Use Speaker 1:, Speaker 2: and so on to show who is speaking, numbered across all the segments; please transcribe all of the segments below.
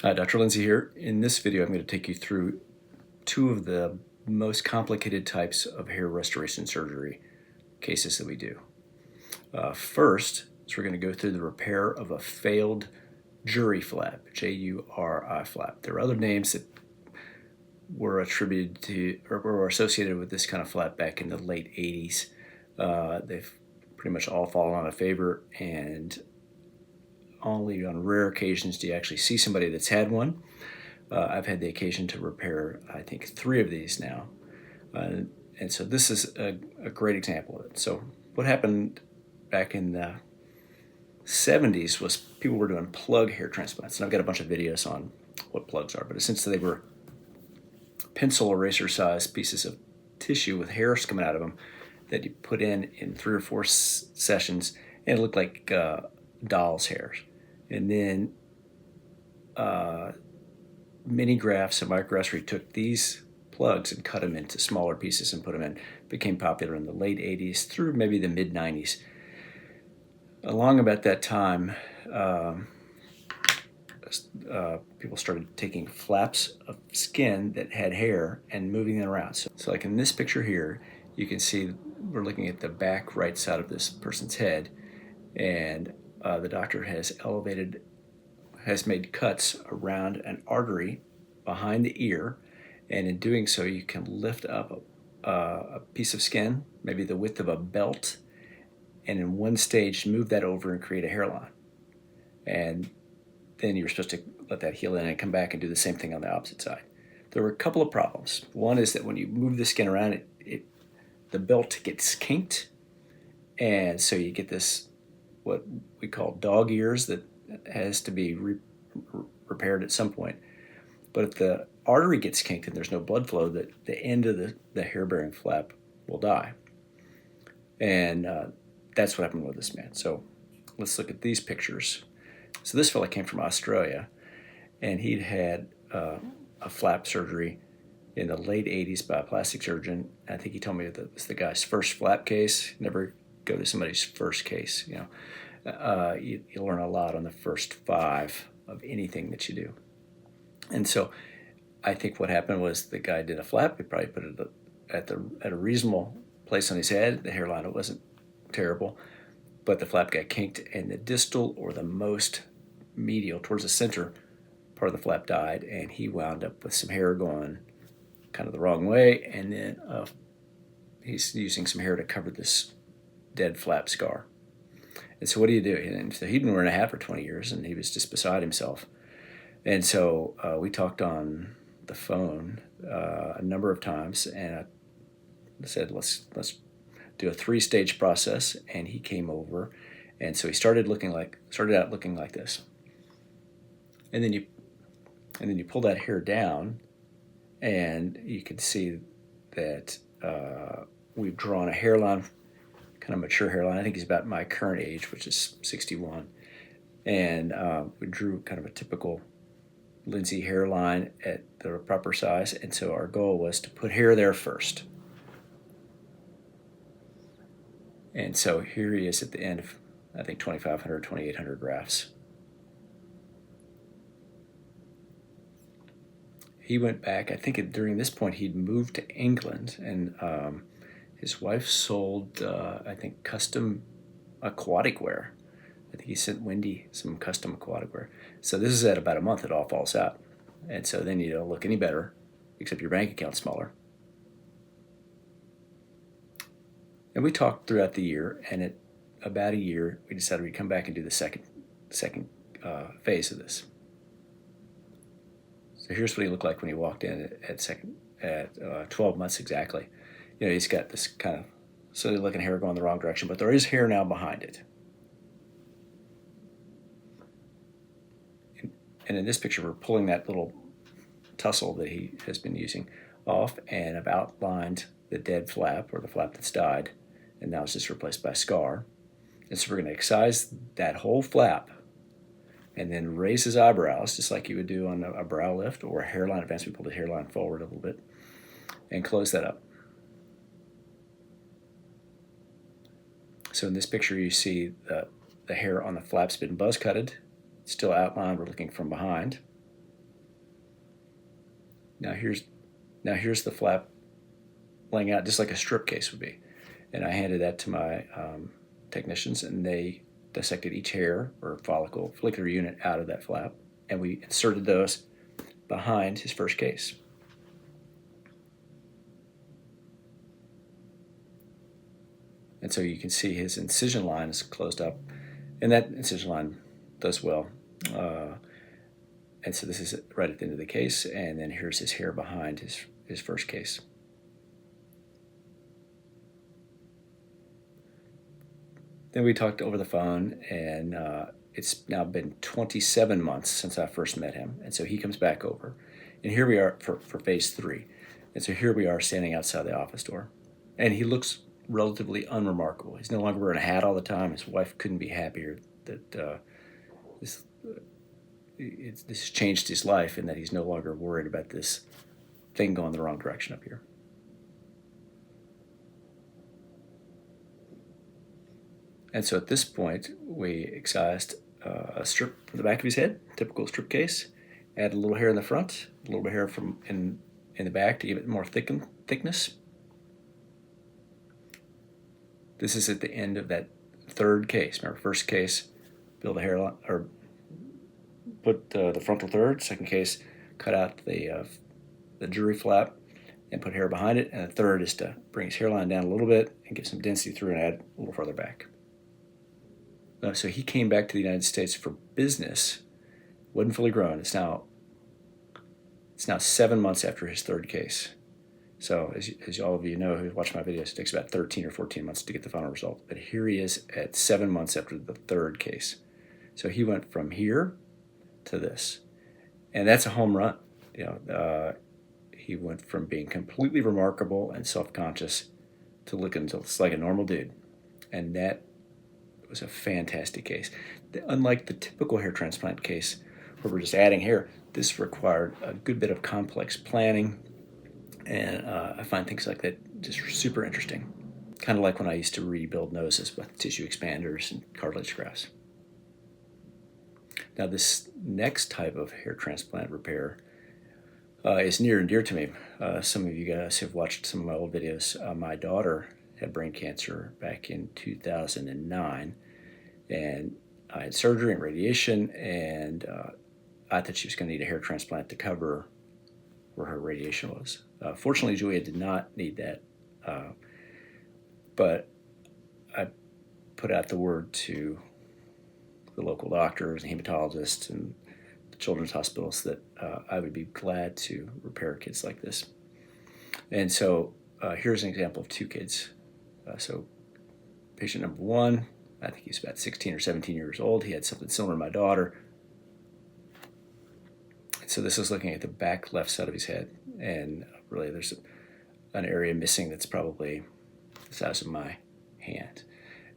Speaker 1: Hi, Dr. Lindsey here. In this video, I'm going to take you through two of the most complicated types of hair restoration surgery cases that we do. First, we're going to go through the repair of a failed JURI flap, J-U-R-I flap. There are other names that were attributed to or were associated with this kind of flap back in the late 80s. They've pretty much all fallen out of favor, and only on rare occasions do you actually see somebody that's had one. I've had the occasion to repair, I think, 3 of these now. And so this is a great example of it. So what happened back in the 70s was people were doing plug hair transplants. And I've got a bunch of videos on what plugs are, but essentially they were pencil eraser sized pieces of tissue with hairs coming out of them that you put in 3 or 4 sessions, and it looked like doll's hairs. And then mini grafts and micrografts where you took these plugs and cut them into smaller pieces and put them in became popular in the late 80s through maybe the mid 90s. Along about that time, people started taking flaps of skin that had hair and moving them around. So like in this picture here, you can see we're looking at the back right side of this person's head, and the doctor has made cuts around an artery behind the ear, and in doing so you can lift up a piece of skin, maybe the width of a belt, and in one stage move that over and create a hairline. And then you're supposed to let that heal in and come back and do the same thing on the opposite side. There were a couple of problems. One is that when you move the skin around, the belt gets kinked, and so you get this what we call dog ears that has to be repaired at some point. But if the artery gets kinked and there's no blood flow, the end of the hair-bearing flap will die. And that's what happened with this man. So let's look at these pictures. So this fella came from Australia, and he'd had a flap surgery in the late 80s by a plastic surgeon. I think he told me that it was the guy's first flap case. Never go to somebody's first case. You learn a lot on the first 5 of anything that you do. And so I think what happened was the guy did a flap. He probably put it at a reasonable place on his head. The hairline, it wasn't terrible, but the flap got kinked, and the distal, or the most medial towards the center part of the flap, died, and he wound up with some hair going kind of the wrong way, and then he's using some hair to cover this dead flap scar. And so what do you do? And so he'd been wearing a hat for 20 years, and he was just beside himself. And so we talked on the phone a number of times, and I said, let's do a 3-stage process. And he came over, and so he started out looking like this. And then you pull that hair down, and you can see that we've drawn a hairline, kind of mature hairline. I think he's about my current age, which is 61. And we drew kind of a typical Lindsey hairline at the proper size. And so our goal was to put hair there first. And so here he is at the end of, I think, 2,500, 2,800 grafts. He went back, I think during this point he'd moved to England, and his wife sold, I think, custom aquatic wear. I think he sent Wendy some custom aquatic wear. So this is at about a month, it all falls out. And so then you don't look any better, except your bank account's smaller. And we talked throughout the year, and at about a year, we decided we'd come back and do the second phase of this. So here's what he looked like when he walked in at 12 months exactly. He's got this kind of silly looking hair going the wrong direction, but there is hair now behind it. And in this picture, we're pulling that little tussle that he has been using off, and I've outlined the dead flap, or the flap that's died, and now it's just replaced by a scar. And so we're going to excise that whole flap, and then raise his eyebrows, just like you would do on a brow lift or a hairline advance. We pull the hairline forward a little bit and close that up. So in this picture, you see the hair on the flap's been buzz cutted, still outlined. We're looking from behind. Now here's the flap laying out just like a strip case would be. And I handed that to my technicians, and they dissected each hair or follicular unit out of that flap, and we inserted those behind his first case. And so you can see his incision line is closed up, and that incision line does well. And so this is right at the end of the case, and then here's his hair behind his first case. Then we talked over the phone, and it's now been 27 months since I first met him. And so he comes back over. And here we are for phase 3. And so here we are standing outside the office door. And he looks relatively unremarkable. He's no longer wearing a hat all the time. His wife couldn't be happier that this has changed his life, and that he's no longer worried about this thing going the wrong direction up here. And so at this point, we excised a strip from the back of his head, typical strip case, add a little hair in the front, a little bit of hair from in the back to give it more thickness. This is at the end of that third case. Remember, first case, build a hairline, or put the frontal third. Second case, cut out the JURI flap and put hair behind it. And the third is to bring his hairline down a little bit and get some density through and add a little further back. So he came back to the United States for business, wasn't fully grown. It's now 7 months after his third case. So as all of you know who watch my videos, it takes about 13 or 14 months to get the final result. But here he is at 7 months after the third case. So he went from here to this. And that's a home run. He went from being completely remarkable and self-conscious to looking just like a normal dude. And that was a fantastic case. Unlike the typical hair transplant case where we're just adding hair, this required a good bit of complex planning, and I find things like that just super interesting. Kind of like when I used to rebuild noses with tissue expanders and cartilage grafts. Now this next type of hair transplant repair is near and dear to me. Some of you guys have watched some of my old videos. My daughter had brain cancer back in 2009, and I had surgery and radiation, and I thought she was going to need a hair transplant to cover where her radiation was. Fortunately, Julia did not need that, but I put out the word to the local doctors and hematologists and the children's hospitals that I would be glad to repair kids like this. And so here's an example of 2 kids. So patient number 1, I think he's about 16 or 17 years old. He had something similar to my daughter. So this is looking at the back left side of his head, and really there's an area missing that's probably the size of my hand.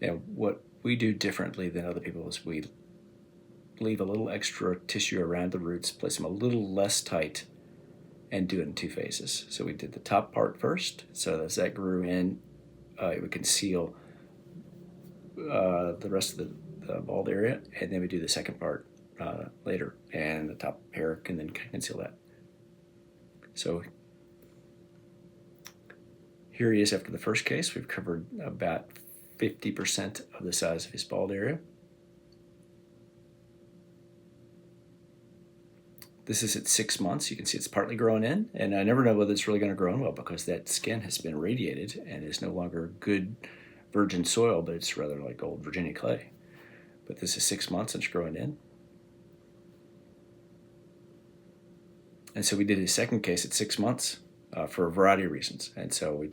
Speaker 1: And what we do differently than other people is we leave a little extra tissue around the roots, place them a little less tight, and do it in 2 phases. So we did the top part first, so as that grew in, it would conceal the rest of the bald area, and then we do the second part later, and the top hair can then conceal that. So here he is after the first case. We've covered about 50% of the size of his bald area. This is at 6 months. You can see it's partly grown in, and I never know whether it's really going to grow in well because that skin has been radiated and is no longer good virgin soil, but it's rather like old Virginia clay. But this is 6 months and it's growing in. And so we did his second case at 6 months for a variety of reasons. And so we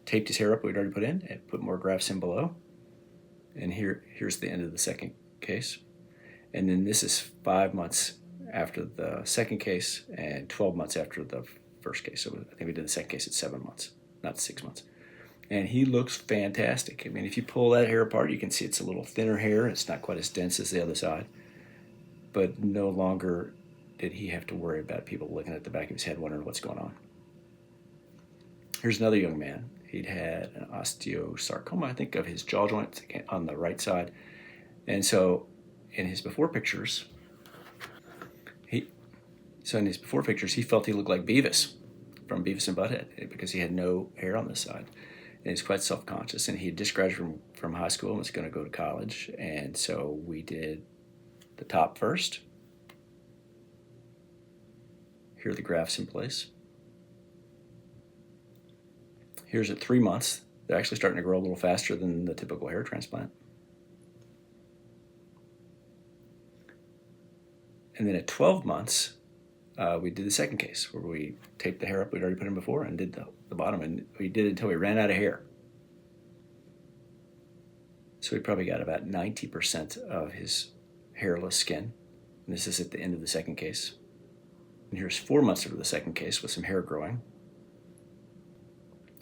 Speaker 1: taped his hair up we'd already put in and put more grafts in below. And here's the end of the second case. And then this is 5 months after the second case and 12 months after the first case. So I think we did the second case at 7 months, not 6 months. And he looks fantastic. I mean, if you pull that hair apart, you can see it's a little thinner hair. It's not quite as dense as the other side. But no longer did he have to worry about people looking at the back of his head wondering what's going on. Here's another young man. He'd had an osteosarcoma, I think, of his jaw joint on the right side. And so in his before pictures, So in these before pictures, he felt he looked like Beavis from Beavis and Butthead because he had no hair on this side. And he's quite self-conscious. And he had just graduated from high school and was going to go to college. And so we did the top first. Here are the grafts in place. Here's at 3 months. They're actually starting to grow a little faster than the typical hair transplant. And then at 12 months, we did the second case where we taped the hair up we'd already put in before and did the bottom. And we did it until we ran out of hair. So we probably got about 90% of his hairless skin. And this is at the end of the second case. And here's 4 months after the second case with some hair growing.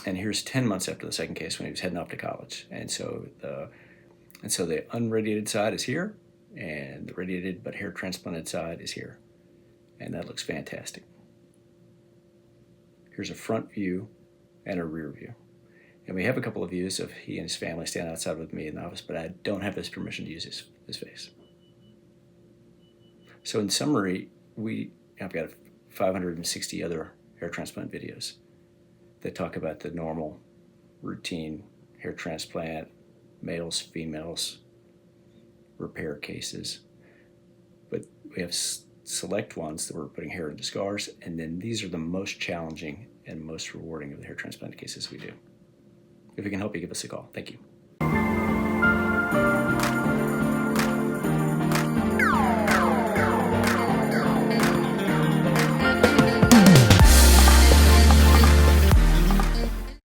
Speaker 1: And here's 10 months after the second case when he was heading off to college. And so the unradiated side is here, and the radiated but hair transplanted side is here. And that looks fantastic. Here's a front view and a rear view. And we have a couple of views of he and his family standing outside with me in the office, but I don't have his permission to use his face. So in summary, I've got 560 other hair transplant videos that talk about the normal routine hair transplant, males, females, repair cases. But we have select ones that we're putting hair into scars, and then these are the most challenging and most rewarding of the hair transplant cases we do. If we can help you, give us a call. Thank you.